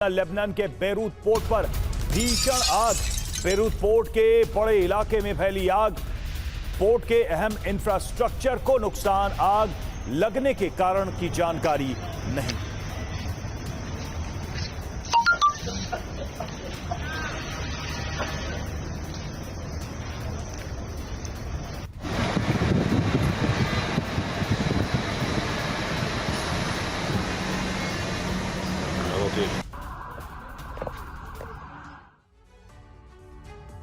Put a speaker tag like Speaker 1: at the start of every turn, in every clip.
Speaker 1: Lebanon के Beirut port पर भीषण आग। बेरूत पोर्ट के बड़े इलाके में फैली आग। पोर्ट के अहम इंफ्रास्ट्रक्चर को नुकसान। आग लगने के कारण की जानकारी नहीं।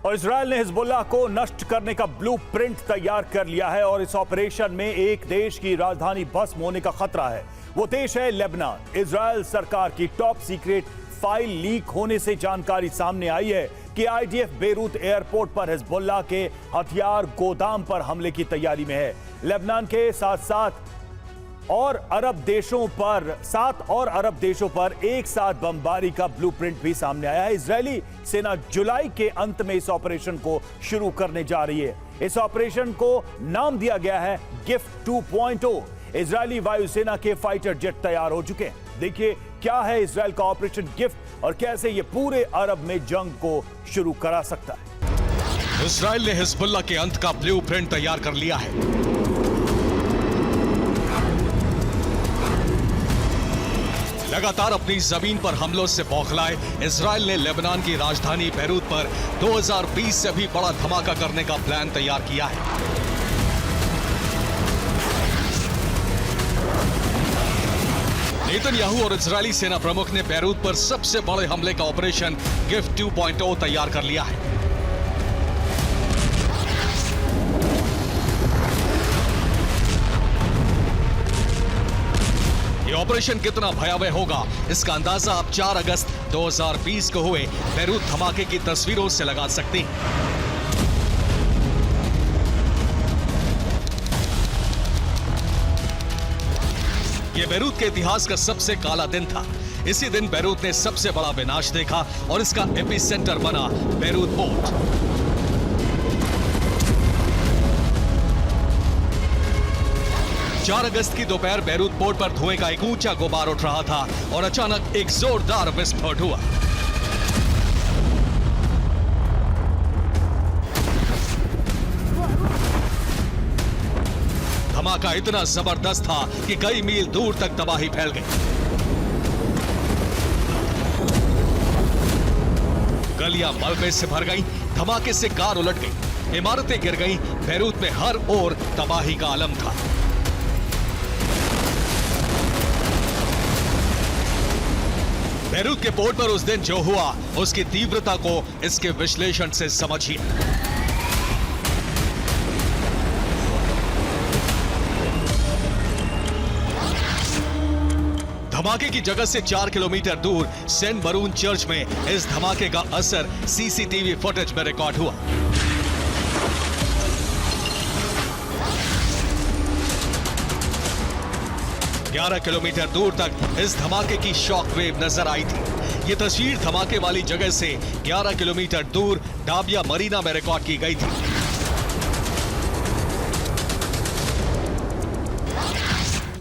Speaker 1: और इजरायल ने हिजबुल्लाह को नष्ट करने का ब्लूप्रिंट तैयार कर लिया है और इस ऑपरेशन में एक देश की राजधानी भस्म होने का खतरा है। वो देश है लेबनान। इजरायल सरकार की टॉप सीक्रेट फाइल लीक होने से जानकारी सामने आई है कि आईडीएफ बेरूत एयरपोर्ट पर हिजबुल्लाह के हथियार गोदाम पर हमले की तैयारी में है। लेबनान के साथ सात और अरब देशों पर एक साथ बमबारी का ब्लूप्रिंट भी सामने आया है। इजरायली सेना जुलाई के अंत में इस ऑपरेशन को शुरू करने जा रही है। इस ऑपरेशन को नाम दिया गया है गिफ्ट 2.0। इजरायली वायुसेना के फाइटर जेट तैयार हो चुके हैं। देखिए क्या है इजरायल का ऑपरेशन गिफ्ट और कैसे ये पूरे अरब में जंग को शुरू करा सकता है।
Speaker 2: इजरायल ने हिजबुल्लाह के अंत का ब्लूप्रिंट तैयार कर लिया है। लगातार अपनी जमीन पर हमलों से बौखलाए इजरायल ने लेबनान की राजधानी बेरूत पर 2020 से भी बड़ा धमाका करने का प्लान तैयार किया है। नेतन्याहू और इजरायली सेना प्रमुख ने बेरूत पर सबसे बड़े हमले का ऑपरेशन गिफ्ट 2.0 तैयार कर लिया है। ये ऑपरेशन कितना भयावह होगा इसका अंदाजा आप 4 अगस्त 2020 को हुए बेरूत धमाके की तस्वीरों से लगा सकते हैं। ये बेरूत के इतिहास का सबसे काला दिन था। इसी दिन बेरूत ने सबसे बड़ा विनाश देखा और इसका एपिसेंटर बना बेरूत पोर्ट। 4 अगस्त की दोपहर बेरूत पोर्ट पर धुएं का एक ऊंचा गुबार उठ रहा था और अचानक एक जोरदार विस्फोट हुआ। धमाका इतना जबरदस्त था कि कई मील दूर तक तबाही फैल गई। गलियां मलबे से भर गईं, धमाके से कार उलट गई, इमारतें गिर गईं। बेरूत में हर ओर तबाही का आलम था। बेरूत के पोर्ट पर उस दिन जो हुआ उसकी तीव्रता को इसके विश्लेषण से समझिए। धमाके की जगह से 4 किलोमीटर दूर सेंट बरून चर्च में इस धमाके का असर सीसीटीवी फुटेज में रिकॉर्ड हुआ। ग्यारह किलोमीटर दूर तक इस धमाके की शॉकवेव नजर आई थी। ये तस्वीर धमाके वाली जगह से 11 किलोमीटर दूर डाबिया मरीना में रिकॉर्ड की गई थी।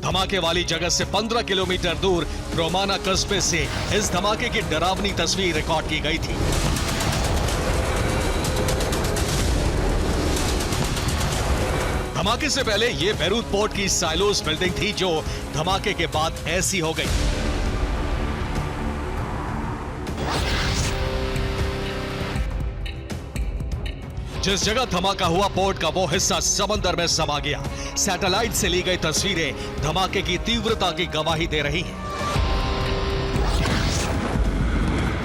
Speaker 2: धमाके वाली जगह से 15 किलोमीटर दूर रोमाना कस्बे से इस धमाके की डरावनी तस्वीर रिकॉर्ड की गई थी। धमाके से पहले यह बेरूत पोर्ट की साइलोस बिल्डिंग थी जो धमाके के बाद ऐसी हो गई। जिस जगह धमाका हुआ पोर्ट का वो हिस्सा समंदर में समा गया। सैटेलाइट से ली गई तस्वीरें धमाके की तीव्रता की गवाही दे रही हैं।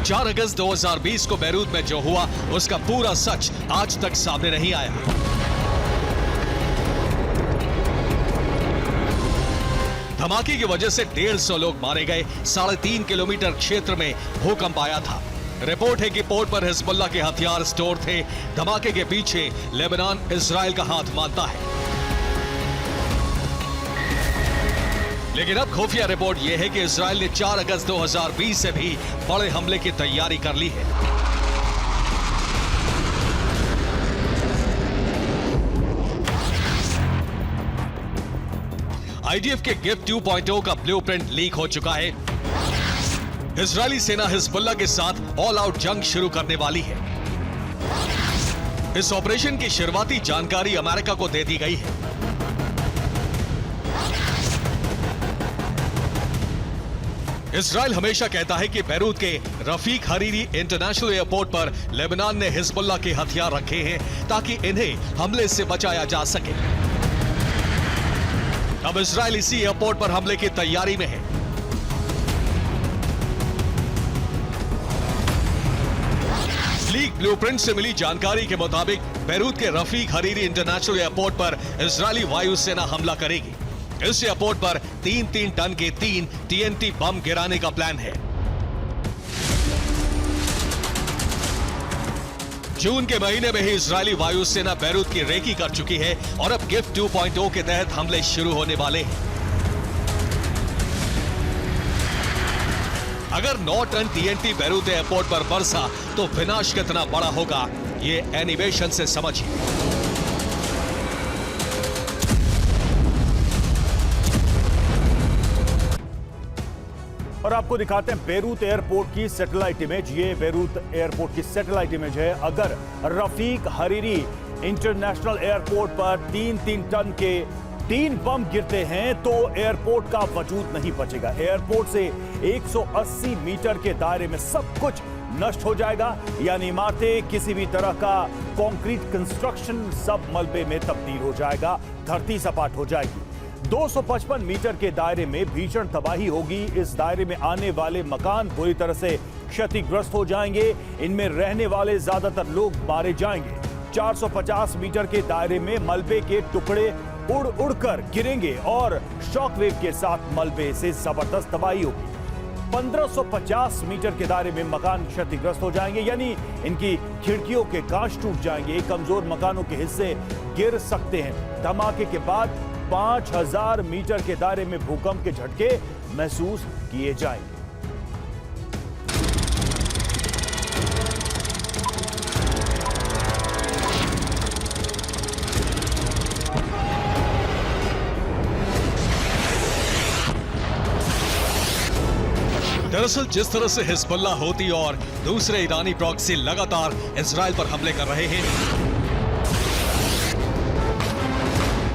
Speaker 2: 4 अगस्त 2020 को बेरूत में जो हुआ उसका पूरा सच आज तक सामने नहीं आया। धमाके की वजह से 150 लोग मारे गए। 3.5 किलोमीटर क्षेत्र में भूकंप आया था। रिपोर्ट है कि पोर्ट पर हिजबुल्लाह के हथियार स्टोर थे। धमाके के पीछे लेबनान इजरायल का हाथ मानता है। लेकिन अब खुफिया रिपोर्ट यह है कि इजरायल ने 4 अगस्त 2020 से भी बड़े हमले की तैयारी कर ली है। आईडीएफ के गिफ्ट 2.0 का ब्लूप्रिंट लीक हो चुका है। इजरायली सेना हिजबुल्लाह के साथ ऑल आउट जंग शुरू करने वाली है। इस ऑपरेशन की शुरुआती जानकारी अमेरिका को दे दी गई है। इजराइल हमेशा कहता है कि बैरूत के रफीक हरीरी इंटरनेशनल एयरपोर्ट पर लेबनान ने हिजबुल्लाह के हथियार रखे हैं ताकि इन्हें हमले से बचाया जा सके। अब इजराइल इसी एयरपोर्ट पर हमले की तैयारी में है। लीक ब्लूप्रिंट से मिली जानकारी के मुताबिक बैरूत के रफीक हरीरी इंटरनेशनल एयरपोर्ट पर इजरायली वायुसेना हमला करेगी। इस एयरपोर्ट पर 3-3 टन के 3 TNT बम गिराने का प्लान है। जून के महीने में ही इजरायली वायुसेना बैरूत की रेकी कर चुकी है और अब गिफ्ट 2.0 के तहत हमले शुरू होने वाले हैं। अगर 9 टन TNT बैरूत एयरपोर्ट पर बरसा तो विनाश कितना बड़ा होगा, ये एनिमेशन से समझिए।
Speaker 1: और आपको दिखाते हैं बेरूत एयरपोर्ट की सैटेलाइट इमेज। ये बेरूत एयरपोर्ट की सैटेलाइट इमेज है। अगर रफीक हरीरी इंटरनेशनल एयरपोर्ट पर 3-3 टन के 3 बम गिरते हैं तो एयरपोर्ट का वजूद नहीं बचेगा। एयरपोर्ट से 180 मीटर के दायरे में सब कुछ नष्ट हो जाएगा, यानी इमारतें, किसी भी तरह का कंक्रीट कंस्ट्रक्शन सब मलबे में तब्दील हो जाएगा, धरती सपाट हो जाएगी। 255 मीटर के दायरे में भीषण तबाही होगी। इस दायरे में आने वाले मकान पूरी तरह से क्षतिग्रस्त हो जाएंगे। इनमें रहने वाले ज्यादातर लोग मारे जाएंगे। 450 मीटर के दायरे में मलबे के टुकड़े उड़ उड़कर गिरेंगे और शॉकवेव के साथ मलबे से जबरदस्त तबाही होगी। 1550 मीटर के दायरे में मकान क्षतिग्रस्त हो जाएंगे, यानी इनकी खिड़कियों के कांच टूट जाएंगे। कमजोर मकानों के हिस्से गिर सकते हैं। धमाके के बाद 5000 मीटर के दायरे में भूकंप के झटके महसूस किए जाएंगे।
Speaker 2: दरअसल जिस तरह से हिजबुल्लाह होती और दूसरे ईरानी प्रॉक्सी लगातार इजराइल पर हमले कर रहे हैं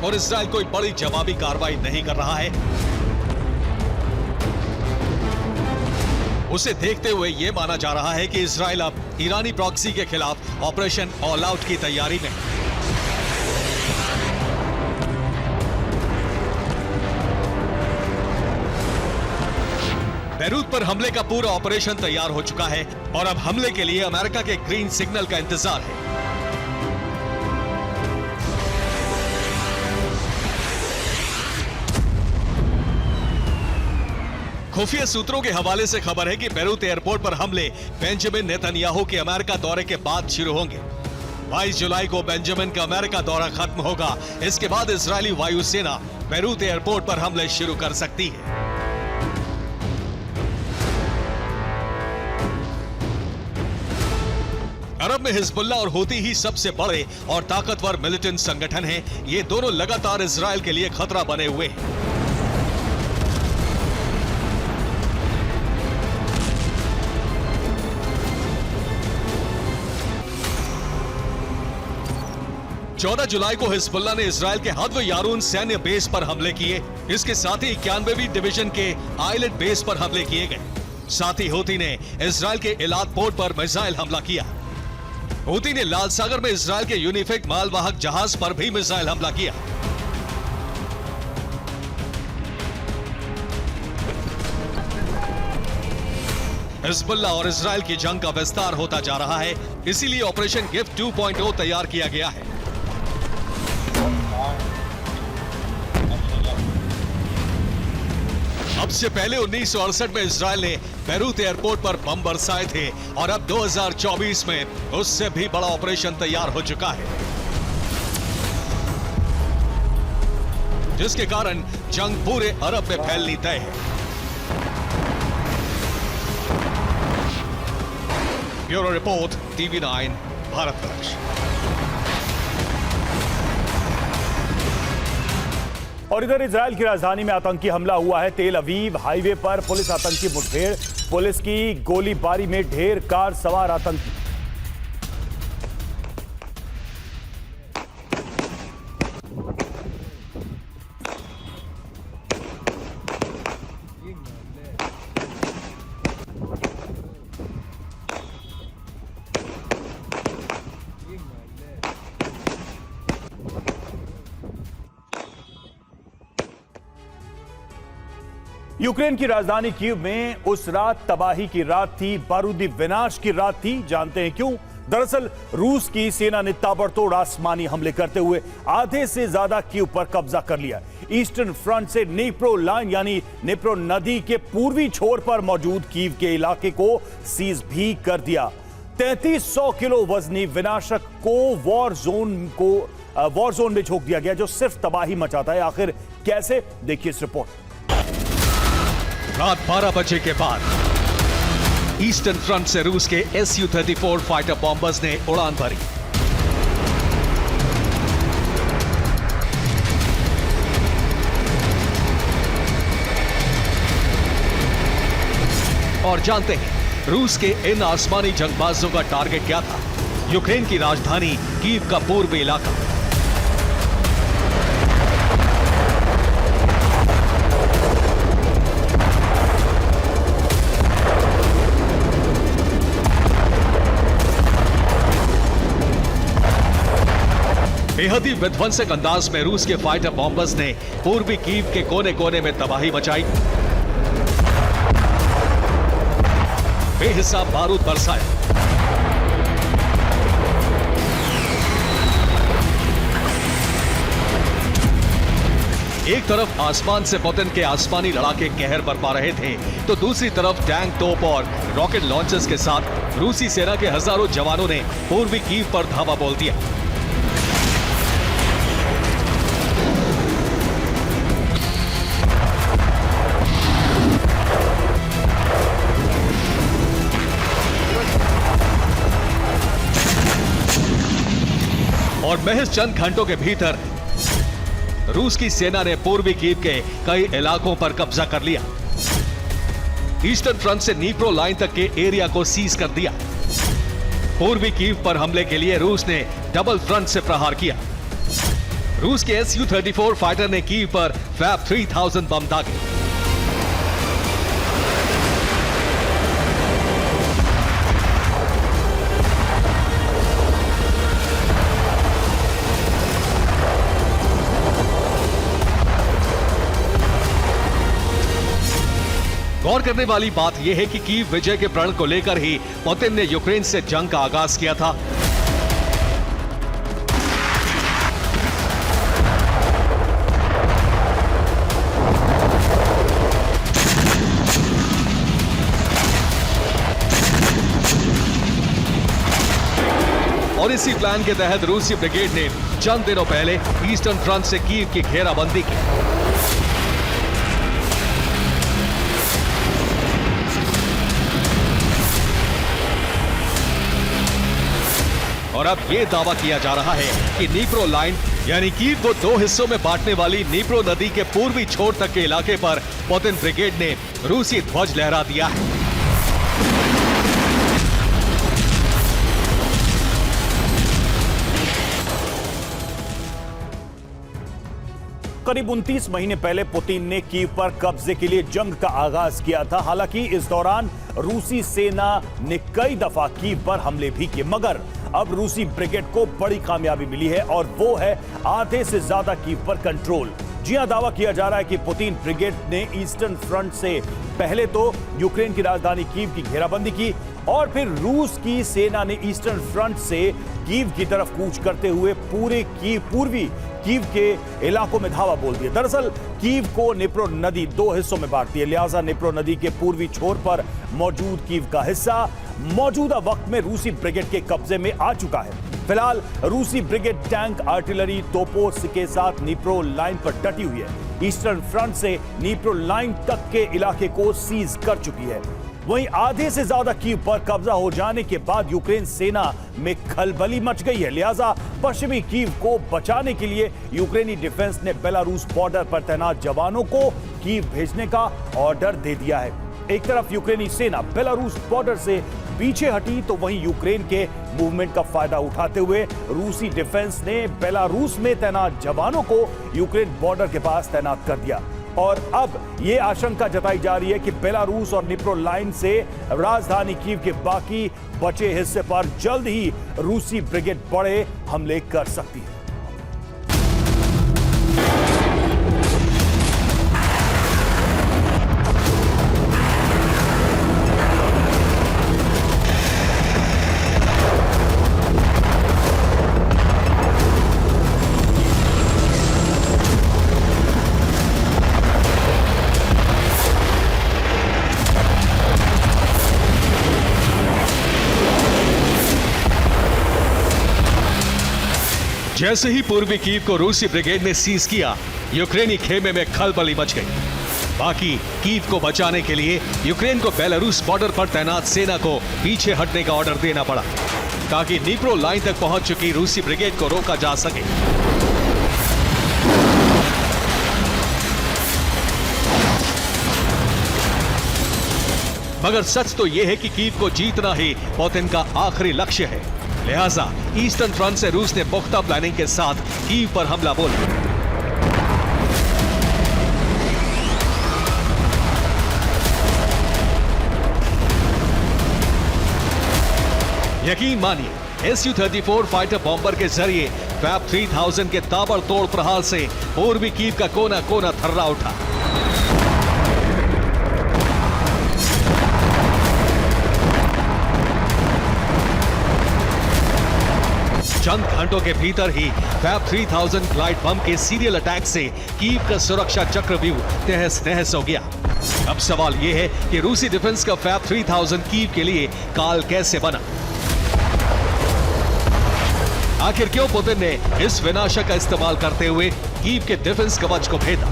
Speaker 2: और इजराइल कोई बड़ी जवाबी कार्रवाई नहीं कर रहा है, उसे देखते हुए यह माना जा रहा है कि इजराइल अब ईरानी प्रॉक्सी के खिलाफ ऑपरेशन ऑल आउट की तैयारी में है। बैरूत पर हमले का पूरा ऑपरेशन तैयार हो चुका है और अब हमले के लिए अमेरिका के ग्रीन सिग्नल का इंतजार है। खुफिया सूत्रों के हवाले से खबर है कि बैरूत एयरपोर्ट पर हमले बेंजामिन नेतन्याहू के अमेरिका दौरे के बाद शुरू होंगे। 22 जुलाई को बेंजामिन का अमेरिका दौरा खत्म होगा। इसके बाद इजरायली वायुसेना बैरूत एयरपोर्ट पर हमले शुरू कर सकती है। अरब में हिजबुल्लाह और हूती ही सबसे बड़े और ताकतवर मिलिटेंट संगठन हैं। ये दोनों लगातार इजराइल के लिए खतरा बने हुए हैं। चौदह जुलाई को हिजबुल्लाह ने इजराइल के हद्व यारून सैन्य बेस पर हमले किए। इसके साथ ही 91वीं डिवीजन के आइलेट बेस पर हमले किए गए। साथ ही हूती ने इजराइल के इलाद पोर्ट पर मिसाइल हमला किया। हूती ने लाल सागर में इजराइल के यूनिफिक मालवाहक जहाज पर भी मिसाइल हमला किया। हिजबुल्लाह और इजराइल की जंग का विस्तार होता जा रहा है, इसीलिए ऑपरेशन गिफ्ट 2.0 तैयार किया गया है। अब से पहले 1968 में इजराइल ने बैरूत एयरपोर्ट पर बम बरसाए थे और अब 2024 में उससे भी बड़ा ऑपरेशन तैयार हो चुका है, जिसके कारण जंग पूरे अरब में फैलनी तय है। Bureau report, TV9 Bharatvarsh.
Speaker 1: और इधर इजराइल की राजधानी में आतंकी हमला हुआ है। तेल अवीव हाईवे पर पुलिस आतंकी मुठभेड़ पुलिस की गोलीबारी में ढेर कार सवार आतंकी। यूक्रेन की राजधानी कीव में उस रात तबाही की रात थी, बारूदी विनाश की रात थी। जानते हैं क्यों? दरअसल रूस की सेना ने ताबड़तोड़ आसमानी हमले करते हुए आधे से ज्यादा कीव पर कब्जा कर लिया। ईस्टर्न फ्रंट से नीप्रो लाइन यानी नीप्रो नदी के पूर्वी छोर पर मौजूद कीव के इलाके को सीज भी कर दिया। 3300 किलो वजनी विनाशक को वॉर जोन में झोंक दिया गया, जो सिर्फ तबाही मचाता है। आखिर कैसे? देखिए इस रिपोर्ट।
Speaker 2: रात 12 बजे के बाद ईस्टर्न फ्रंट से रूस के Su-34 फाइटर बॉम्बर्स ने उड़ान भरी। और जानते हैं रूस के इन आसमानी जंगबाजों का टारगेट क्या था? यूक्रेन की राजधानी कीव का पूर्वी इलाका। बेहद ही विध्वंसक अंदाज में रूस के फाइटर बॉम्बर्स ने पूर्वी कीव के कोने कोने में तबाही मचाई, बेहिसाब बारूद बरसाया। एक तरफ आसमान से पुतिन के आसमानी लड़ाके कहर बरपा रहे थे, तो दूसरी तरफ टैंक, तोप और रॉकेट लॉन्चर्स के साथ रूसी सेना के हजारों जवानों ने पूर्वी कीव पर धावा बोल दिया। और महज चंद घंटों के भीतर रूस की सेना ने पूर्वी कीव के कई इलाकों पर कब्जा कर लिया। ईस्टर्न फ्रंट से नीप्रो लाइन तक के एरिया को सीज कर दिया। पूर्वी कीव पर हमले के लिए रूस ने डबल फ्रंट से प्रहार किया। रूस के Su-34 फाइटर ने कीव पर फैब 3000 बम दागे। गौर करने वाली बात यह है कि कीव विजय के प्रण को लेकर ही पुतिन ने यूक्रेन से जंग का आगाज किया था। और इसी प्लान के तहत रूसी ब्रिगेड ने चंद दिनों पहले ईस्टर्न फ्रंट से कीव की घेराबंदी की। और अब यह दावा किया जा रहा है कि नीप्रो लाइन यानी कीव को दो हिस्सों में बांटने वाली नीप्रो नदी के पूर्वी छोर तक के इलाके पर पुतिन ब्रिगेड ने रूसी ध्वज लहरा दिया है।
Speaker 1: करीब 29 महीने पहले पुतिन ने कीव पर कब्जे के लिए जंग का आगाज किया था। हालांकि इस दौरान रूसी सेना ने कई दफा कीव पर हमले भी किए, मगर अब रूसी ब्रिगेड को बड़ी कामयाबी मिली है और वो है आधे से ज्यादा कीव पर कंट्रोल। जी हां, दावा किया जा रहा है कि पुतिन ब्रिगेड ने ईस्टर्न फ्रंट से पहले तो यूक्रेन की राजधानी कीव की घेराबंदी की और फिर रूस की सेना ने ईस्टर्न फ्रंट से कीव की तरफ कूच करते हुए पूरे पूर्वी कीव के इलाकों में धावा बोल दिया। दरअसल कीव को नीप्रो नदी दो हिस्सों में बांटती है, लिहाजा नीप्रो नदी के पूर्वी छोर पर मौजूद कीव का हिस्सा मौजूदा वक्त में रूसी ब्रिगेड के कब्जे में आ चुका है। फिलहाल रूसी ब्रिगेड टैंक, आर्टिलरी, तोपों के साथ नीप्रो लाइन पर डटी हुई है। ईस्टर्न फ्रंट से नीप्रो लाइन तक के इलाके को सीज कर चुकी है। वहीं आधे से ज्यादा कीव पर कब्जा हो जाने के बाद यूक्रेन सेना में खलबली मच गई है। लिहाजा पश्चिमी कीव को बचाने के लिए यूक्रेनी डिफेंस ने बेलारूस बॉर्डर पर तैनात जवानों को कीव भेजने का ऑर्डर दे दिया है। एक तरफ यूक्रेनी सेना बेलारूस बॉर्डर से पीछे हटी तो वहीं यूक्रेन के मूवमेंट का फायदा उठाते हुए रूसी डिफेंस ने बेलारूस में तैनात जवानों को यूक्रेन बॉर्डर के पास तैनात कर दिया। और अब यह आशंका जताई जा रही है कि बेलारूस और निप्रो लाइन से राजधानी कीव के बाकी बचे हिस्से पर जल्द ही रूसी ब्रिगेड बड़े हमले कर सकती है।
Speaker 2: जैसे ही पूर्वी कीव को रूसी ब्रिगेड ने सीज किया, यूक्रेनी खेमे में खलबली मच गई। बाकी कीव को बचाने के लिए यूक्रेन को बेलारूस बॉर्डर पर तैनात सेना को पीछे हटने का ऑर्डर देना पड़ा ताकि निप्रो लाइन तक पहुंच चुकी रूसी ब्रिगेड को रोका जा सके। मगर सच तो यह है कि कीव को जीतना ही पुतिन का आखिरी लक्ष्य है। लिहाजा ईस्टर्न फ्रंट से रूस ने पुख्ता प्लानिंग के साथ कीव पर हमला बोला। यकीन मानिए, Su-34 फाइटर बॉम्बर के जरिए फैब 3000 के ताबड़तोड़ प्रहार से पूर्वी कीव का कोना कोना थर्रा उठा। चंद घंटों के भीतर ही फैब 3000 ग्लाइड बम के सीरियल अटैक से कीव का सुरक्षा चक्रव्यूह तहस नहस हो गया। अब सवाल यह है कि रूसी डिफेंस का फैब 3000 कीव के लिए काल कैसे बना? आखिर क्यों पुतिन ने इस विनाशक का इस्तेमाल करते हुए कीव के डिफेंस कवच को भेदा?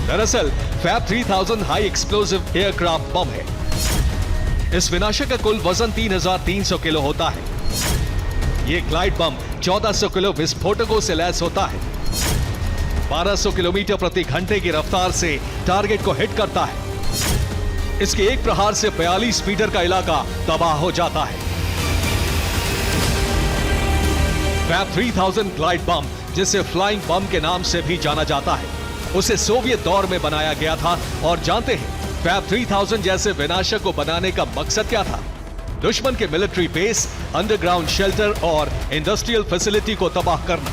Speaker 2: दरअसल फैब 3000 हाई एक्सप्लोसिव एयरक्राफ्ट बम है। इस विनाशक का कुल वजन 3300 किलो होता है। यह ग्लाइड बम 1400 किलो विस्फोटकों से लैस होता है। 1200 किलोमीटर प्रति घंटे की रफ्तार से टारगेट को हिट करता है। इसके एक प्रहार से 42 मीटर का इलाका तबाह हो जाता है। फैब 3000 ग्लाइड बम, जिसे फ्लाइंग बम के नाम से भी जाना जाता है, उसे सोवियत दौर में बनाया गया था। और जानते हैं फैब 3000 जैसे विनाशक को बनाने का मकसद क्या था? दुश्मन के मिलिट्री बेस, अंडरग्राउंड शेल्टर और इंडस्ट्रियल फैसिलिटी को तबाह करना।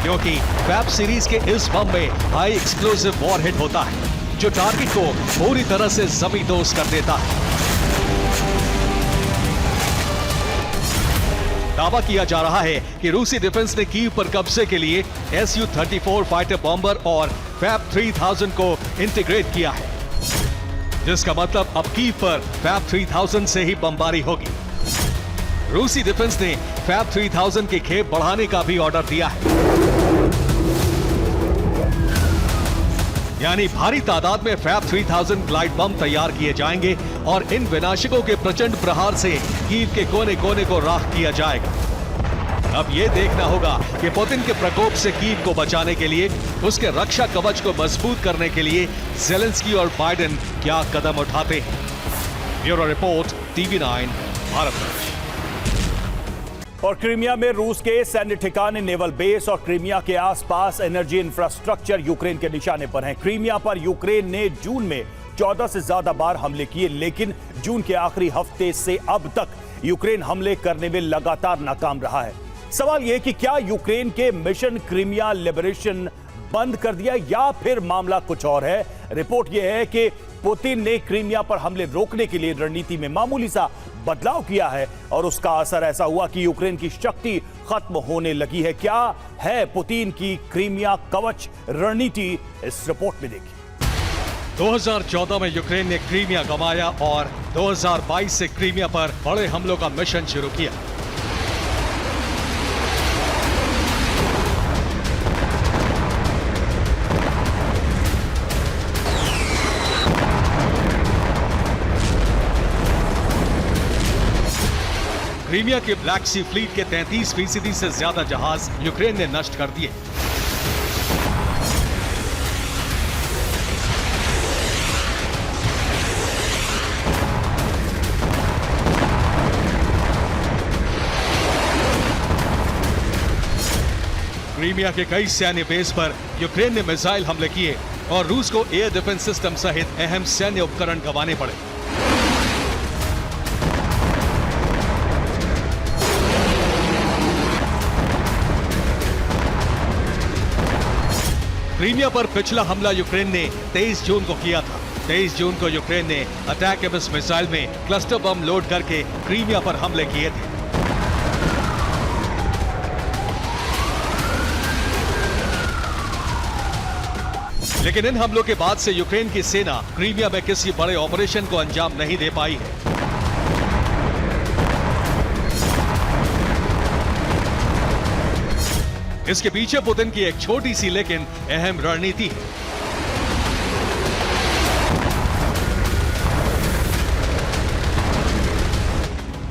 Speaker 2: क्योंकि फैब सीरीज के इस बम में हाई एक्सप्लोसिव वॉरहेड होता है जो टारगेट को पूरी तरह से जमींदोज कर देता है। दावा किया जा रहा है कि रूसी डिफेंस ने कीव पर कब्जे के लिए Su-34 फाइटर बॉम्बर और फैब 3000 को इंटीग्रेट किया है, जिसका मतलब अब कीव पर फैब 3000 से ही बमबारी होगी। रूसी डिफेंस ने फैब 3000 की खेप बढ़ाने का भी ऑर्डर दिया है। यानी भारी तादाद में फैब 3000 ग्लाइड बम तैयार किए जाएंगे और इन विनाशकों के प्रचंड प्रहार से कीव के कोने कोने को राख किया जाएगा। अब यह देखना होगा कि पुतिन के प्रकोप से कीव को बचाने के लिए, उसके रक्षा कवच को मजबूत करने के लिए ज़ेलेंस्की और बाइडेन क्या कदम उठाते हैं। Bureau report, TV9 Bharat.
Speaker 1: और क्रीमिया में रूस के सैन्य ठिकाने, नेवल बेस और क्रीमिया के आसपास एनर्जी इंफ्रास्ट्रक्चर यूक्रेन के निशाने पर हैं। क्रीमिया पर यूक्रेन ने जून में 14 से ज्यादा बार हमले किए, लेकिन जून के आखिरी हफ्ते से अब तक यूक्रेन हमले करने में लगातार नाकाम रहा है। सवाल यह कि क्या यूक्रेन के मिशन क्रीमिया लिबरेशन बंद कर दिया या फिर मामला कुछ और है। रिपोर्ट यह है कि पुतिन ने क्रीमिया पर हमले रोकने के लिए रणनीति में मामूली सा बदलाव किया है और उसका असर ऐसा हुआ कि यूक्रेन की शक्ति खत्म होने लगी है। क्या है पुतिन की क्रीमिया कवच रणनीति, इस रिपोर्ट में देखिए।
Speaker 2: 2014 में यूक्रेन ने क्रीमिया गंवाया और 2022 से क्रीमिया पर बड़े हमलों का मिशन शुरू किया। क्रीमिया के ब्लैक सी फ्लीट के 33% से ज्यादा जहाज यूक्रेन ने नष्ट कर दिए। क्रीमिया के कई सैन्य बेस पर यूक्रेन ने मिसाइल हमले किए और रूस को एयर डिफेंस सिस्टम सहित अहम सैन्य उपकरण गंवाने पड़े। क्रीमिया पर पिछला हमला यूक्रेन ने 23 जून को किया था। 23 जून को यूक्रेन ने अटैकम्स मिसाइल में क्लस्टर बम लोड करके क्रीमिया पर हमले किए थे। लेकिन इन हमलों के बाद से यूक्रेन की सेना क्रीमिया में किसी बड़े ऑपरेशन को अंजाम नहीं दे पाई है। इसके पीछे पुतिन की एक छोटी सी लेकिन अहम रणनीति है।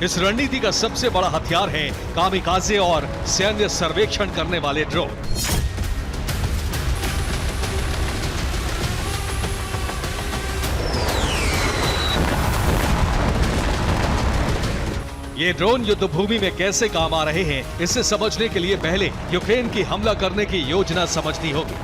Speaker 2: इस रणनीति का सबसे बड़ा हथियार है कामिकाजे और सैन्य सर्वेक्षण करने वाले ड्रोन। ये ड्रोन युद्ध भूमि में कैसे काम आ रहे हैं, इसे समझने के लिए पहले यूक्रेन की हमला करने की योजना समझनी होगी।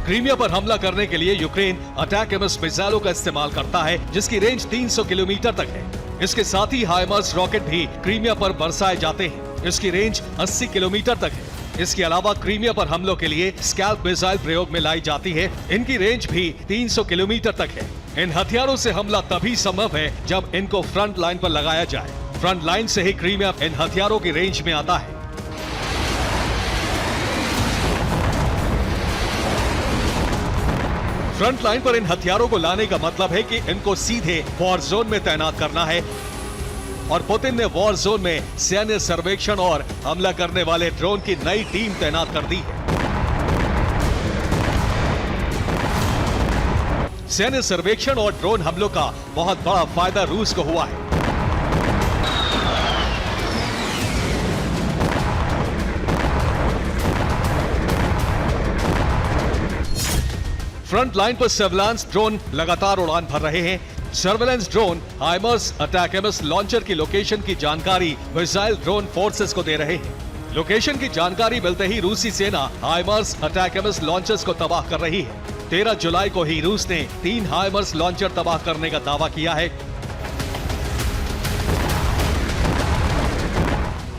Speaker 2: क्रीमिया पर हमला करने के लिए यूक्रेन अटैकम्स मिसाइलों का इस्तेमाल करता है, जिसकी रेंज 300 किलोमीटर तक है। इसके साथ ही हाइमर्स रॉकेट भी क्रीमिया पर बरसाए जाते हैं। इसकी रेंज 80 किलोमीटर तक है। इसके अलावा क्रीमिया पर हमलों के लिए स्कैल्प मिसाइल प्रयोग में लाई जाती है। इनकी रेंज भी 300 किलोमीटर तक है। इन हथियारों से हमला तभी संभव है जब इनको फ्रंट लाइन पर लगाया जाए। फ्रंट लाइन से ही क्रीमिया इन हथियारों की रेंज में आता है। फ्रंट लाइन पर इन हथियारों को लाने का मतलब है कि इनको सीधे वॉर जोन में तैनात करना है और पुतिन ने वॉर जोन में सैन्य सर्वेक्षण और हमला करने वाले ड्रोन की नई टीम तैनात कर दी है। सैन्य सर्वेक्षण और ड्रोन हमलों का बहुत बड़ा फायदा रूस को हुआ है। फ्रंट लाइन पर सर्वेलेंस ड्रोन लगातार उड़ान भर रहे हैं। सर्वेलेंस ड्रोन हाइमर्स अटैकम्स लॉन्चर की लोकेशन की जानकारी मिसाइल ड्रोन फोर्सेस को दे रहे हैं। लोकेशन की जानकारी मिलते ही रूसी सेना हाइमर्स अटैकम्स लॉन्चर्स को तबाह कर रही है। 13 जुलाई को ही रूस ने 3 हाइमर्स लॉन्चर तबाह करने का दावा किया है।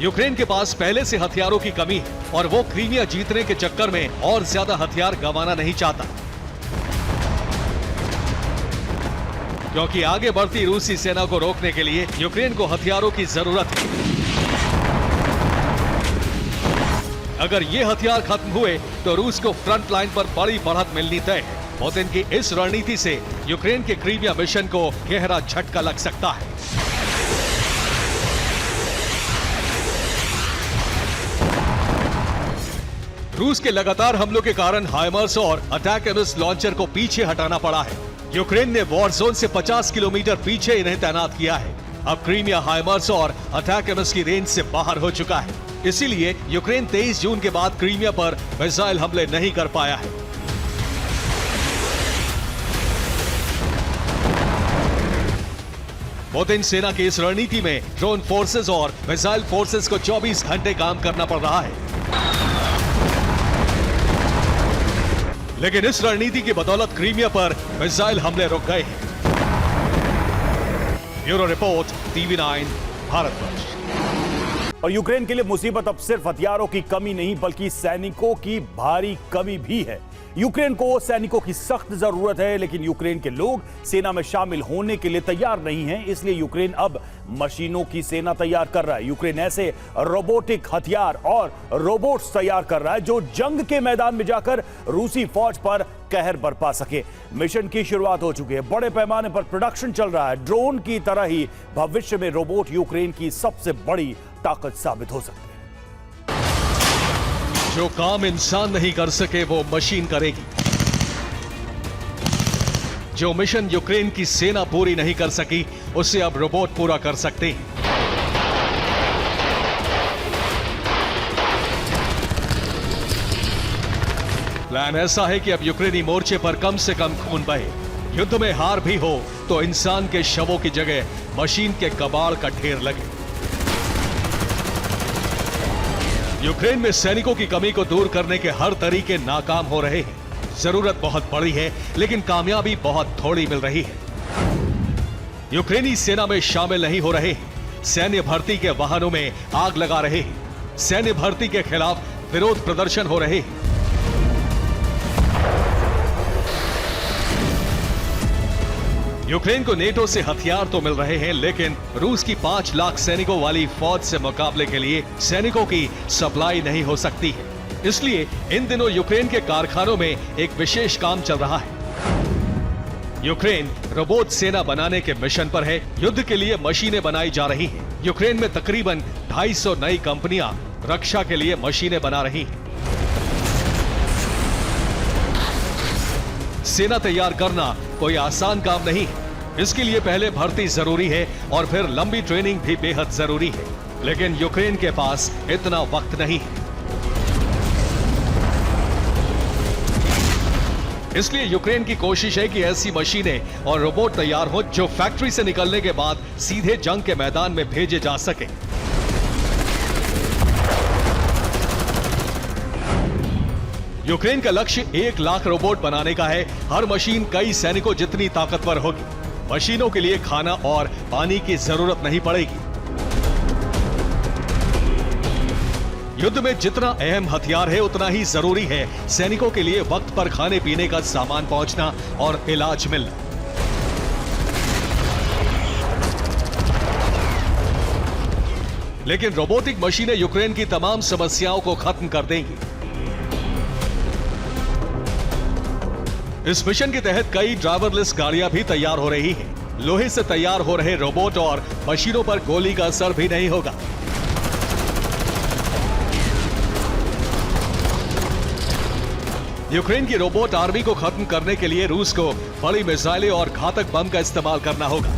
Speaker 2: यूक्रेन के पास पहले से हथियारों की कमी है और वो क्रीमिया जीतने के चक्कर में और ज्यादा हथियार गंवाना नहीं चाहता, क्योंकि आगे बढ़ती रूसी सेना को रोकने के लिए यूक्रेन को हथियारों की जरूरत है। अगर ये हथियार खत्म हुए तो रूस को फ्रंट लाइन पर बड़ी बढ़त मिलनी तय है। पुतिन की इस रणनीति से यूक्रेन के क्रीमिया मिशन को गहरा झटका लग सकता है। रूस के लगातार हमलों के कारण हाइमर्स और अटैकम्स लॉन्चर को पीछे हटाना पड़ा है। यूक्रेन ने वॉर जोन से 50 किलोमीटर पीछे इन्हें तैनात किया है। अब क्रीमिया हाइमर्स और अटैकम्स की रेंज से बाहर हो चुका है। इसीलिए यूक्रेन 23 जून के बाद क्रीमिया पर मिसाइल हमले नहीं कर पाया है। पुतिन सेना की इस रणनीति में ड्रोन फोर्सेस और मिसाइल फोर्सेस को 24 घंटे काम करना पड़ रहा है। लेकिन इस रणनीति की बदौलत क्रीमिया पर मिसाइल हमले रुक गए हैं। Bureau report, TV9 Bharatvarsh.
Speaker 1: और यूक्रेन के लिए मुसीबत अब सिर्फ हथियारों की कमी नहीं बल्कि सैनिकों की भारी कमी भी है। यूक्रेन को सैनिकों की सख्त जरूरत है, लेकिन यूक्रेन के लोग सेना में शामिल होने के लिए तैयार नहीं हैं। इसलिए यूक्रेन अब मशीनों की सेना तैयार कर रहा है। यूक्रेन ऐसे रोबोटिक हथियार और रोबोट्स तैयार कर रहा है जो जंग के मैदान में जाकर रूसी फौज पर कहर बरपा सके। मिशन की शुरुआत हो चुकी है, बड़े पैमाने पर प्रोडक्शन चल रहा है। ड्रोन की तरह ही भविष्य में रोबोट यूक्रेन की सबसे बड़ी ताकत साबित हो सकते हैं।
Speaker 2: जो काम इंसान नहीं कर सके वो मशीन करेगी। जो मिशन यूक्रेन की सेना पूरी नहीं कर सकी उसे अब रोबोट पूरा कर सकते हैं। प्लान ऐसा है कि अब यूक्रेनी मोर्चे पर कम से कम खून बहे। युद्ध में हार भी हो तो इंसान के शवों की जगह मशीन के कबाड़ का ढेर लगे। यूक्रेन में सैनिकों की कमी को दूर करने के हर तरीके नाकाम हो रहे हैं। जरूरत बहुत बड़ी है, लेकिन कामयाबी बहुत थोड़ी मिल रही है। यूक्रेनी सेना में शामिल नहीं हो रहे हैं। सैन्य भर्ती के वाहनों में आग लगा रहे हैं। सैन्य भर्ती के खिलाफ विरोध प्रदर्शन हो रहे हैं। यूक्रेन को नेटो से हथियार तो मिल रहे हैं, लेकिन रूस की 5 लाख सैनिकों वाली फौज से मुकाबले के लिए सैनिकों की सप्लाई नहीं हो सकती है। इसलिए इन दिनों यूक्रेन के कारखानों में एक विशेष काम चल रहा है। यूक्रेन रोबोट सेना बनाने के मिशन पर है। युद्ध के लिए मशीनें बनाई जा रही हैं। यूक्रेन में तकरीबन 250 नई कंपनियां रक्षा के लिए मशीनें बना रही हैं। सेना तैयार करना कोई आसान काम नहीं है। इसके लिए पहले भर्ती जरूरी है और फिर लंबी ट्रेनिंग भी बेहद जरूरी है। लेकिन यूक्रेन के पास इतना वक्त नहीं है। इसलिए यूक्रेन की कोशिश है कि ऐसी मशीनें और रोबोट तैयार हो जो फैक्ट्री से निकलने के बाद सीधे जंग के मैदान में भेजे जा सके। यूक्रेन का लक्ष्य 1 लाख रोबोट बनाने का है। हर मशीन कई सैनिकों जितनी ताकतवर होगी। मशीनों के लिए खाना और पानी की जरूरत नहीं पड़ेगी। युद्ध में जितना अहम हथियार है, उतना ही जरूरी है सैनिकों के लिए वक्त पर खाने पीने का सामान पहुंचना और इलाज मिलना। लेकिन रोबोटिक मशीनें यूक्रेन की तमाम समस्याओं को खत्म कर देंगी। इस मिशन के तहत कई ड्राइवरलेस गाड़ियां भी तैयार हो रही हैं। लोहे से तैयार हो रहे रोबोट और मशीनों पर गोली का असर भी नहीं होगा। यूक्रेन की रोबोट आर्मी को खत्म करने के लिए रूस को बड़ी मिसाइलें और घातक बम का इस्तेमाल करना होगा।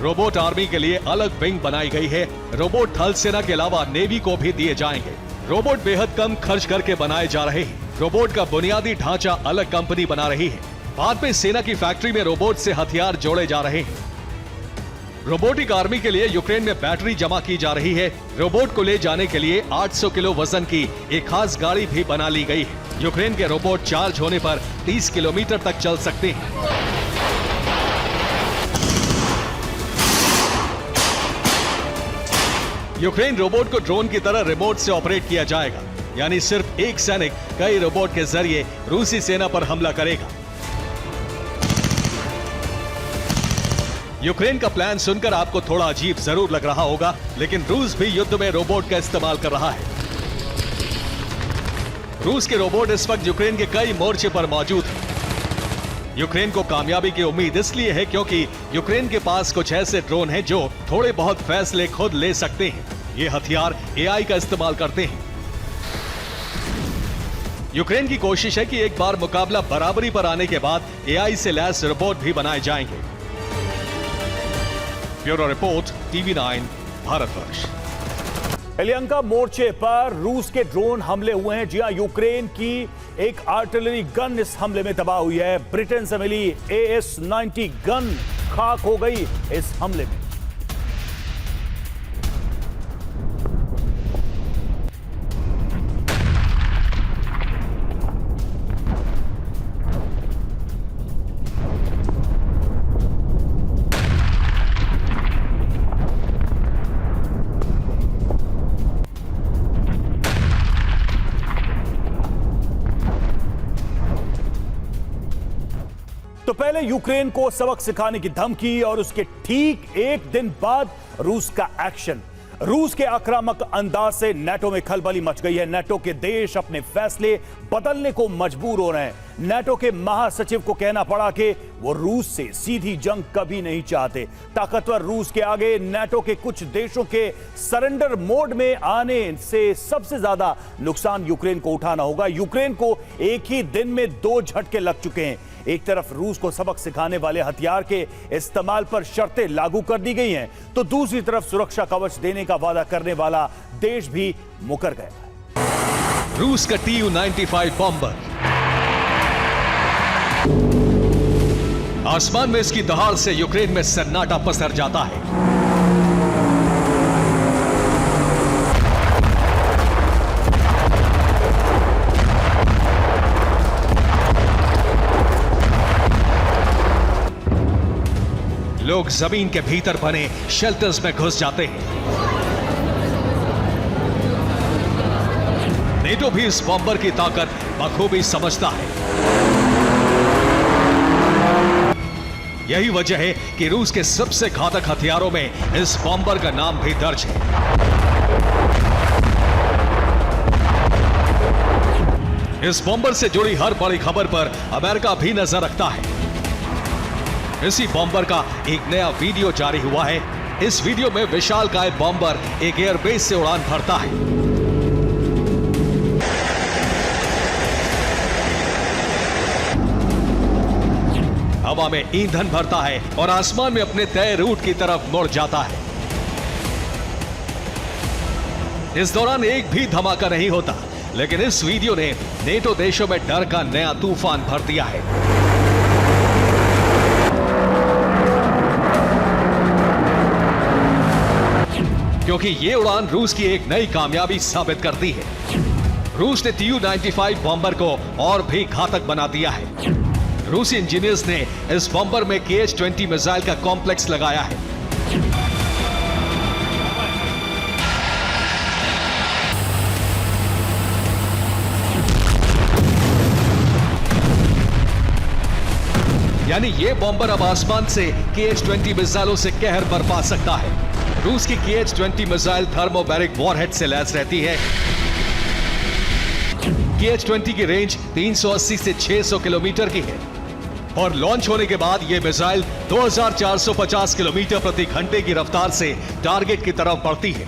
Speaker 2: रोबोट आर्मी के लिए अलग विंग बनाई गई है। रोबोट थल सेना के अलावा नेवी को भी दिए जाएंगे। रोबोट बेहद कम खर्च करके बनाए जा रहे हैं। रोबोट का बुनियादी ढांचा अलग कंपनी बना रही है। बाद में सेना की फैक्ट्री में रोबोट से हथियार जोड़े जा रहे हैं। रोबोटिक आर्मी के लिए यूक्रेन में बैटरी जमा की जा रही है। रोबोट को ले जाने के लिए 800 किलो वजन की एक खास गाड़ी भी बना ली गई है। यूक्रेन के रोबोट चार्ज होने पर 30 किलोमीटर तक चल सकते हैं। यूक्रेन रोबोट को ड्रोन की तरह रिमोट से ऑपरेट किया जाएगा, यानी सिर्फ एक सैनिक कई रोबोट के जरिए रूसी सेना पर हमला करेगा। यूक्रेन का प्लान सुनकर आपको थोड़ा अजीब जरूर लग रहा होगा, लेकिन रूस भी युद्ध में रोबोट का इस्तेमाल कर रहा है। रूस के रोबोट इस वक्त यूक्रेन के कई मोर्चे पर मौजूद हैं। यूक्रेन को कामयाबी की उम्मीद इसलिए है क्योंकि यूक्रेन के पास कुछ ऐसे ड्रोन हैं जो थोड़े बहुत फैसले खुद ले सकते हैं। ये हथियार एआई का इस्तेमाल करते हैं। यूक्रेन की कोशिश है कि एक बार मुकाबला बराबरी पर आने के बाद एआई से लैस रोबोट भी बनाए जाएंगे। Bureau report, TV9 Bharatvarsh.
Speaker 1: एलियंका मोर्चे पर रूस के ड्रोन हमले हुए हैं। जी हां, यूक्रेन की एक आर्टिलरी गन इस हमले में तबाह हुई है। ब्रिटेन से मिली AS-90 गन खाक हो गई इस हमले में। तो पहले यूक्रेन को सबक सिखाने की धमकी और उसके ठीक एक दिन बाद रूस का एक्शन। रूस के आक्रामक अंदाज से नाटो में खलबली मच गई है। नाटो के देश अपने फैसले बदलने को मजबूर हो रहे हैं। नाटो के महासचिव को कहना पड़ा कि वो रूस से सीधी जंग कभी नहीं चाहते। ताकतवर रूस के आगे नाटो के कुछ देशों के सरेंडर मोड में आने से सबसे ज्यादा नुकसान यूक्रेन को उठाना होगा। यूक्रेन को एक ही दिन में 2 झटके लग चुके हैं। एक तरफ रूस को सबक सिखाने वाले हथियार के इस्तेमाल पर शर्तें लागू कर दी गई हैं, तो दूसरी तरफ सुरक्षा कवच देने का वादा करने वाला देश भी मुकर गया।
Speaker 2: रूस का Tu-95 बॉम्बर आसमान में इसकी दहाड़ से यूक्रेन में सन्नाटा पसर जाता है। लोग जमीन के भीतर बने शेल्टर्स में घुस जाते हैं। नेटो भी इस बॉम्बर की ताकत बखूबी समझता है। यही वजह है कि रूस के सबसे घातक हथियारों में इस बॉम्बर का नाम भी दर्ज है। इस बॉम्बर से जुड़ी हर बड़ी खबर पर अमेरिका भी नजर रखता है। इसी बॉम्बर का एक नया वीडियो जारी हुआ है। इस वीडियो में विशालकाय बॉम्बर एक एयरबेस से उड़ान भरता है। हवा में ईंधन भरता है और आसमान में अपने तय रूट की तरफ मुड़ जाता है। इस दौरान एक भी धमाका नहीं होता, लेकिन इस वीडियो ने नेटो देशों में डर का नया तूफान भर दिया है। क्योंकि ये उड़ान रूस की एक नई कामयाबी साबित करती है। रूस ने Tu-95 बॉम्बर को और भी घातक बना दिया है। रूसी इंजीनियर्स ने इस बॉम्बर में Kh-20 मिसाइल का कॉम्प्लेक्स लगाया है। यानी ये बॉम्बर अब आसमान से Kh-20 मिसाइलों से कहर बरपा सकता है। रूस की Kh-20 मिसाइल थर्मोबैरिक वॉरहेड से लैस रहती है। Kh-20 की रेंज 380 से 600 किलोमीटर की है और लॉन्च होने के बाद यह मिसाइल 2450 किलोमीटर प्रति घंटे की रफ्तार से टारगेट की तरफ बढ़ती है।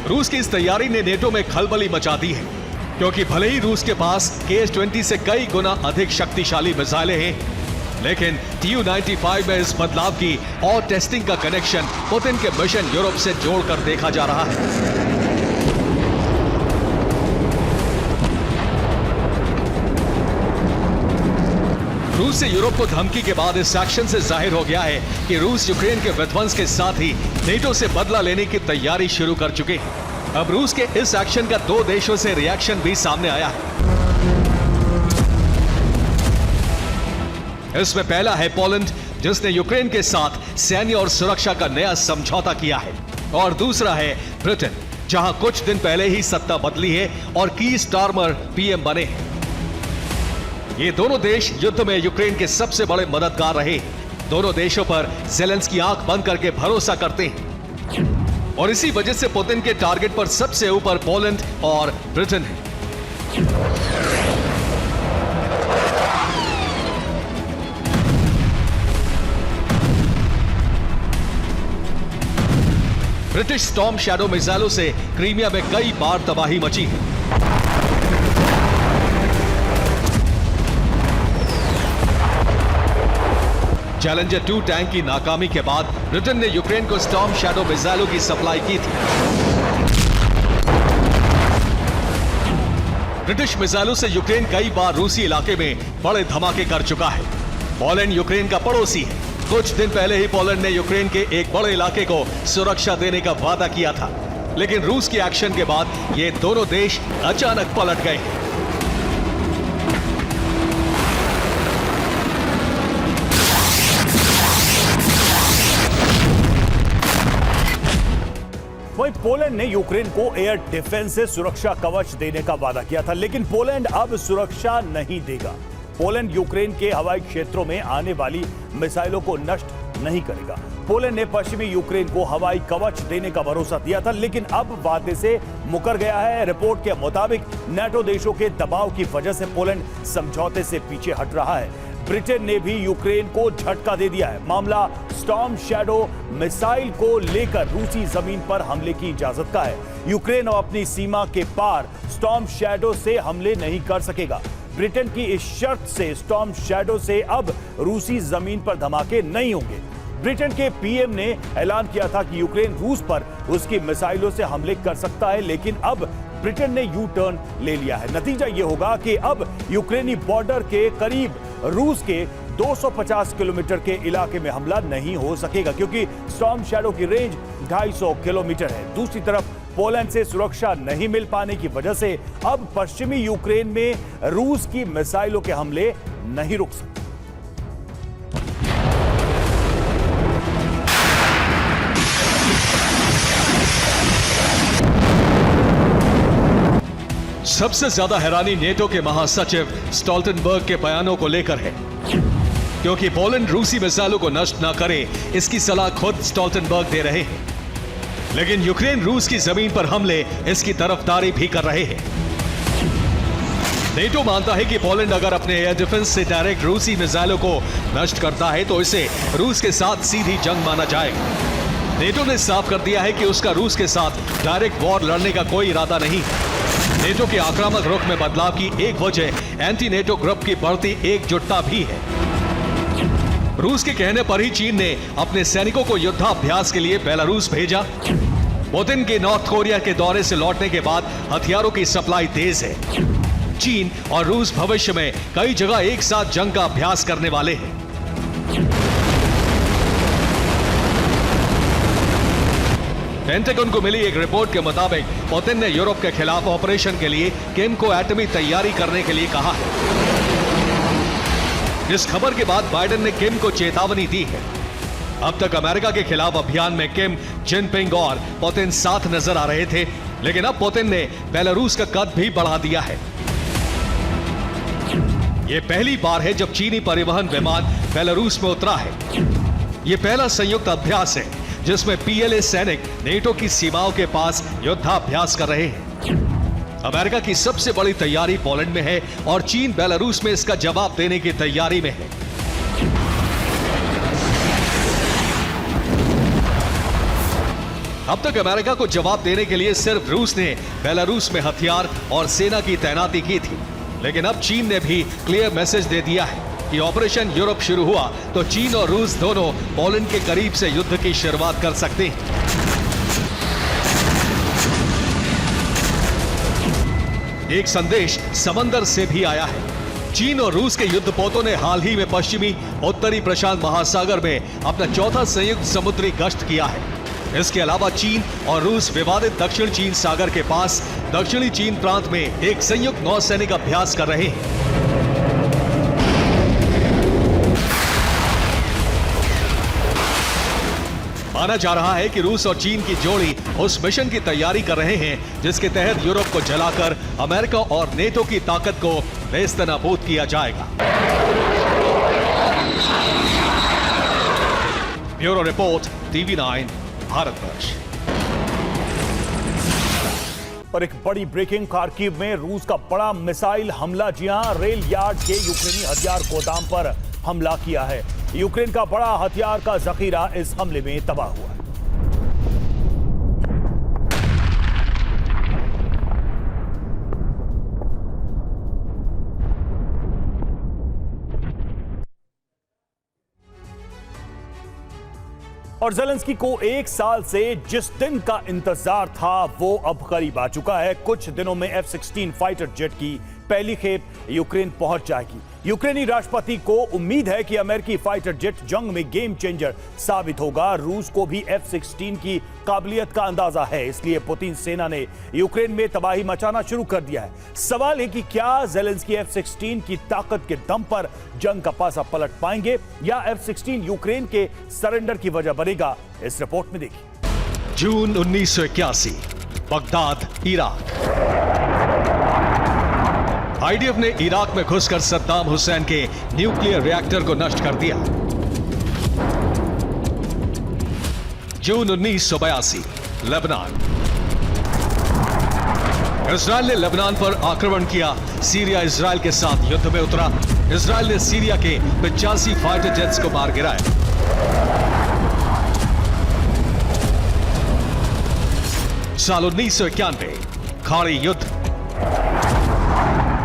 Speaker 2: रूस की इस तैयारी ने नेटो में खलबली मचा दी है, क्योंकि भले ही रूस के पास Kh-20 से कई गुना अधिक शक्तिशाली मिसाइलें हैं, लेकिन Tu-95 में इस बदलाव की और टेस्टिंग का कनेक्शन पुतिन के मिशन यूरोप से जोड़कर देखा जा रहा है। रूस से यूरोप को धमकी के बाद इस एक्शन से जाहिर हो गया है कि रूस यूक्रेन के विध्वंस के साथ ही नेटो से बदला लेने की तैयारी शुरू कर चुके हैं। अब रूस के इस एक्शन का दो देशों से रिएक्शन भी सामने आया है। इसमें पहला है पोलैंड, जिसने यूक्रेन के साथ सैन्य और सुरक्षा का नया समझौता किया है, और दूसरा है ब्रिटेन, जहां कुछ दिन पहले ही सत्ता बदली है और की स्टारमर पीएम बने हैं। ये दोनों देश युद्ध में यूक्रेन के सबसे बड़े मददगार रहे। दोनों देशों पर ज़ेलेंस्की आंख बंद करके भरोसा करते हैं और इसी वजह से पुतिन के टारगेट पर सबसे ऊपर पोलैंड और ब्रिटेन है। ब्रिटिश स्टॉर्म शैडो मिसाइलों से क्रीमिया में कई बार तबाही मची है। चैलेंजर 2 टैंक की नाकामी के बाद ब्रिटेन ने यूक्रेन को स्टॉर्म शैडो मिसाइलों की सप्लाई की थी। ब्रिटिश मिसाइलों से यूक्रेन कई बार रूसी इलाके में बड़े धमाके कर चुका है। पोलैंड यूक्रेन का पड़ोसी है। कुछ दिन पहले ही पोलैंड ने यूक्रेन के एक बड़े इलाके को सुरक्षा देने का वादा किया था, लेकिन रूस के एक्शन के बाद ये दोनों देश अचानक पलट गए हैं।
Speaker 1: वहीं पोलैंड ने यूक्रेन को एयर डिफेंस से सुरक्षा कवच देने का वादा किया था, लेकिन पोलैंड अब सुरक्षा नहीं देगा। पोलैंड यूक्रेन के हवाई क्षेत्रों में आने वाली मिसाइलों को नष्ट नहीं करेगा। पोलैंड ने पश्चिमी यूक्रेन को हवाई कवच देने का भरोसा दिया था, लेकिन अब वादे से मुकर गया है। रिपोर्ट के मुताबिक नाटो देशों के दबाव की वजह से पोलैंड समझौते से पीछे हट रहा है। ब्रिटेन ने भी यूक्रेन को झटका दे दिया है। मामला स्टॉर्म शैडो मिसाइल को लेकर रूसी जमीन पर हमले की इजाजत का है। यूक्रेन अब अपनी सीमा के पार स्टॉर्म शैडो से हमले नहीं कर सकेगा। ब्रिटेन की इस शर्त से स्टॉर्म शैडो से अब रूसी जमीन पर धमाके नहीं होंगे। ब्रिटेन के पीएम ने ऐलान किया था कि यूक्रेन रूस पर उसकी मिसाइलों से हमले कर सकता है, लेकिन अब ब्रिटेन ने यू टर्न ले लिया है। नतीजा यह होगा कि अब यूक्रेनी बॉर्डर के करीब रूस के 250 किलोमीटर के इलाके में हमला नहीं हो सकेगा, क्योंकि स्टॉर्म शैडो की रेंज 250 किलोमीटर है। दूसरी तरफ पोलैंड से सुरक्षा नहीं मिल पाने की वजह से अब पश्चिमी यूक्रेन में रूस की मिसाइलों के हमले नहीं रुक सकते।
Speaker 2: सबसे ज्यादा हैरानी नेटो के महासचिव स्टोल्टनबर्ग के बयानों को लेकर है, क्योंकि पोलैंड रूसी मिसाइलों को नष्ट न करे इसकी सलाह खुद स्टोल्टनबर्ग दे रहे हैं, लेकिन यूक्रेन रूस की जमीन पर हमले इसकी तरफदारी भी कर रहे हैं। नेटो मानता है कि पोलैंड अगर अपने एयर डिफेंस से डायरेक्ट रूसी मिसाइलों को नष्ट करता है तो इसे रूस के साथ सीधी जंग माना जाएगा। नेटो ने साफ कर दिया है कि उसका रूस के साथ डायरेक्ट वॉर लड़ने का कोई इरादा नहीं है। नेटो के आक्रामक रुख में बदलाव की एक वजह एंटी नेटो ग्रुप की बढ़ती एकजुटता भी है। रूस के कहने पर ही चीन ने अपने सैनिकों को युद्धाभ्यास के लिए बेलारूस भेजा। पुतिन के नॉर्थ कोरिया के दौरे से लौटने के बाद हथियारों की सप्लाई तेज है। चीन और रूस भविष्य में कई जगह एक साथ जंग का अभ्यास करने वाले हैं। पेंटागन को मिली एक रिपोर्ट के मुताबिक पुतिन ने यूरोप के खिलाफ ऑपरेशन के लिए किम को एटमी तैयारी करने के लिए कहा है। इस खबर के बाद बाइडेन ने किम को चेतावनी दी है। अब तक अमेरिका के खिलाफ अभियान में किम, जिनपिंग और पुतिन साथ नजर आ रहे थे, लेकिन अब पुतिन ने बेलारूस का कद भी बढ़ा दिया है। यह पहली बार है जब चीनी परिवहन विमान बेलारूस में उतरा है। यह पहला संयुक्त अभ्यास है जिसमें पीएलए सैनिक नेटो की सीमाओं के पास युद्धाभ्यास कर रहे हैं। अमेरिका की सबसे बड़ी तैयारी पोलैंड में है और चीन बेलारूस में इसका जवाब देने की तैयारी में है। अब तक अमेरिका को जवाब देने के लिए सिर्फ रूस ने बेलारूस में हथियार और सेना की तैनाती की थी, लेकिन अब चीन ने भी क्लियर मैसेज दे दिया है कि ऑपरेशन यूरोप शुरू हुआ तो चीन और रूस दोनों पोलैंड के करीब से युद्ध की शुरुआत कर सकते हैं। एक संदेश समंदर से भी आया है। चीन और रूस के युद्धपोतों ने हाल ही में पश्चिमी उत्तरी प्रशांत महासागर में अपना चौथा संयुक्त समुद्री गश्त किया है। इसके अलावा चीन और रूस विवादित दक्षिण चीन सागर के पास दक्षिणी चीन प्रांत में एक संयुक्त नौसैनिक अभ्यास कर रहे हैं। माना जा रहा है कि रूस और चीन की जोड़ी उस मिशन की तैयारी कर रहे हैं जिसके तहत यूरोप को जलाकर अमेरिका और नेटो की ताकत को नेस्तनाबूद किया जाएगा। Bureau report, TV9, Bharatvarsh.
Speaker 1: और एक बड़ी ब्रेकिंग, खार्किव में रूस का बड़ा मिसाइल हमला। जी हां, रेल यार्ड के यूक्रेनी हथियार गोदाम पर हमला किया है। यूक्रेन का बड़ा हथियार का जखीरा इस हमले में तबाह हुआ है। और ज़ेलेंस्की को एक साल से जिस दिन का इंतजार था वो अब करीब आ चुका है। कुछ दिनों में F-16 फाइटर जेट की पहली खेप यूक्रेन पहुंच जाएगी। यूक्रेनी राष्ट्रपति को उम्मीद है कि अमेरिकी फाइटर जेट जंग में गेम चेंजर साबित होगा। रूस को भी F-16 की काबिलियत का अंदाजा है, इसलिए पुतिन सेना ने यूक्रेन में तबाही मचाना शुरू कर दिया है। सवाल है कि क्या ज़ेलेंस्की F-16 की ताकत के दम पर जंग का पासा पलट पाएंगे या F-16 यूक्रेन के सरेंडर की वजह बनेगा? इस रिपोर्ट में देखिए।
Speaker 2: जून 1981, बगदाद, इराक। आईडीएफ ने इराक में घुसकर सद्दाम हुसैन के न्यूक्लियर रिएक्टर को नष्ट कर दिया। जून 1982, लेबनान। इजराइल ने लेबनान पर आक्रमण किया। सीरिया इजराइल के साथ युद्ध में उतरा। इजराइल ने सीरिया के 85 फाइटर जेट्स को मार गिराया। साल 1991, खाड़ी युद्ध।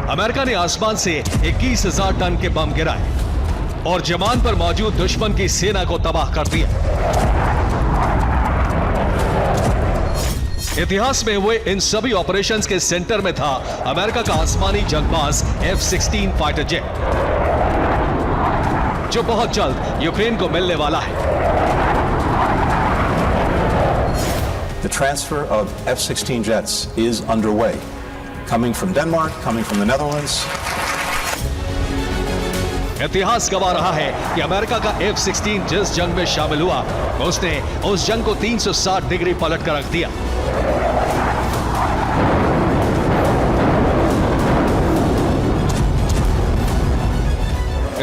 Speaker 2: अमेरिका ने आसमान से 21,000 टन के बम गिराए और जमान पर मौजूद दुश्मन की सेना को तबाह कर दिया। इतिहास में हुए इन सभी ऑपरेशंस के सेंटर में था अमेरिका का आसमानी जंगबाज F-16 फाइटर जेट, जो बहुत जल्द यूक्रेन को मिलने वाला है।
Speaker 3: The transfer of F-16 jets is underway, coming from Denmark, coming from the Netherlands.
Speaker 2: इतिहास गवाह रहा है कि अमेरिका का F-16 जिस जंग में शामिल हुआ, उसने उस जंग को 360 डिग्री पलट कर रख दिया।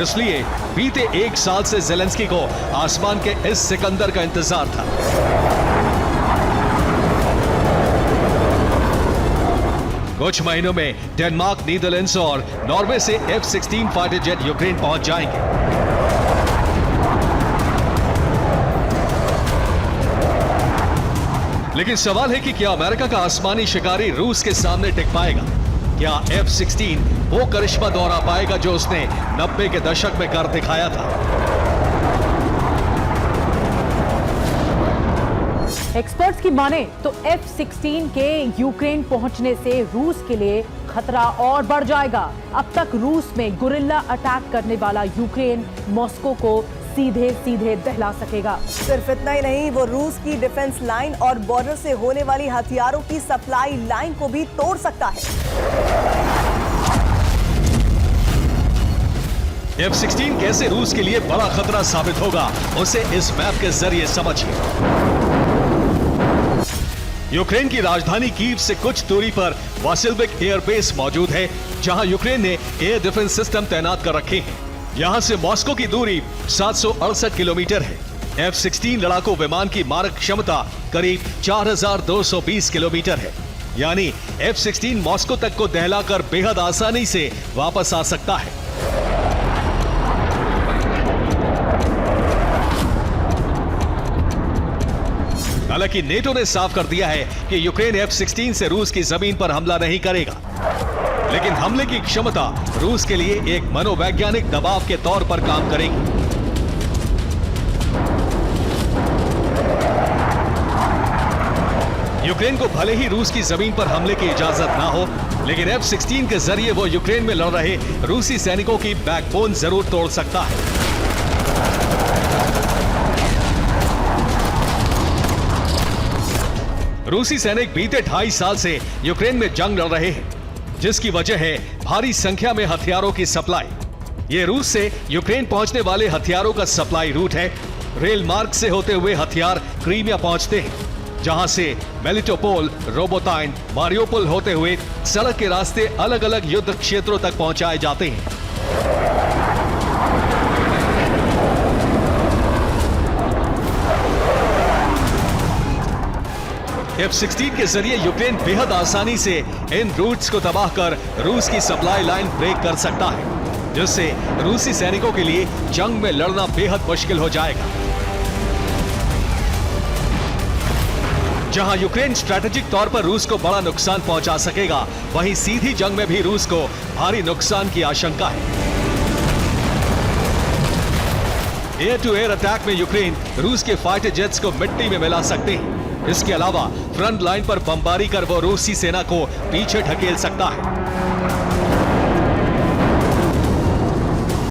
Speaker 2: इसलिए बीते एक साल से ज़ेलेंस्की को आसमान के इस सिकंदर का इंतजार था। कुछ महीनों में डेनमार्क, नीदरलैंड्स और नॉर्वे से F-16 फाइटर जेट यूक्रेन पहुंच जाएंगे। लेकिन सवाल है कि क्या अमेरिका का आसमानी शिकारी रूस के सामने टिक पाएगा? क्या F-16 वो करिश्मा दोहरा पाएगा जो उसने 90 के दशक में कर दिखाया था?
Speaker 4: एक्सपर्ट्स की माने तो F-16 के यूक्रेन पहुंचने से रूस के लिए खतरा और बढ़ जाएगा। अब तक रूस में गुरिल्ला अटैक करने वाला यूक्रेन मॉस्को को सीधे सीधे दहला सकेगा।
Speaker 5: सिर्फ इतना ही नहीं, वो रूस की डिफेंस लाइन और बॉर्डर से होने वाली हथियारों की सप्लाई लाइन को भी तोड़ सकता है।
Speaker 2: F-16 कैसे रूस के लिए बड़ा खतरा साबित होगा, उसे इस मैप के जरिए समझिए। यूक्रेन की राजधानी कीव से कुछ दूरी पर वासिल्विक एयरबेस मौजूद है, जहां यूक्रेन ने एयर डिफेंस सिस्टम तैनात कर रखे हैं। यहां से मॉस्को की दूरी 768 किलोमीटर है। F-16 लड़ाकू विमान की मारक क्षमता करीब 4220 किलोमीटर है, यानी F-16 मॉस्को तक को दहलाकर बेहद आसानी से वापस आ सकता है। हालांकि नेटो ने साफ कर दिया है कि यूक्रेन F-16 से रूस की जमीन पर हमला नहीं करेगा, लेकिन हमले की क्षमता रूस के लिए एक मनोवैज्ञानिक दबाव के तौर पर काम करेगी। यूक्रेन को भले ही रूस की जमीन पर हमले की इजाजत ना हो, लेकिन F-16 के जरिए वो यूक्रेन में लड़ रहे रूसी सैनिकों की बैकबोन जरूर तोड़ सकता है। रूसी सैनिक बीते 2.5 साल से यूक्रेन में जंग लड़ रहे हैं, जिसकी वजह है भारी संख्या में हथियारों की सप्लाई। ये रूस से यूक्रेन पहुंचने वाले हथियारों का सप्लाई रूट है। रेल मार्ग से होते हुए हथियार क्रीमिया पहुंचते हैं, जहां से मेलिटोपोल, रोबोटाइन, मारियोपोल होते हुए सड़क के रास्ते अलग अलग युद्ध क्षेत्रों तक पहुंचाए जाते हैं। F-16 के जरिए यूक्रेन बेहद आसानी से इन रूट्स को तबाह कर रूस की सप्लाई लाइन ब्रेक कर सकता है, जिससे रूसी सैनिकों के लिए जंग में लड़ना बेहद मुश्किल हो जाएगा। जहां यूक्रेन स्ट्रैटेजिक तौर पर रूस को बड़ा नुकसान पहुंचा सकेगा, वहीं सीधी जंग में भी रूस को भारी नुकसान की आशंका है। एयर टू एयर अटैक में यूक्रेन रूस के फाइटर जेट्स को मिट्टी में मिला सकते हैं। इसके अलावा फ्रंट लाइन पर बमबारी कर वो रूसी सेना को पीछे ढकेल सकता है।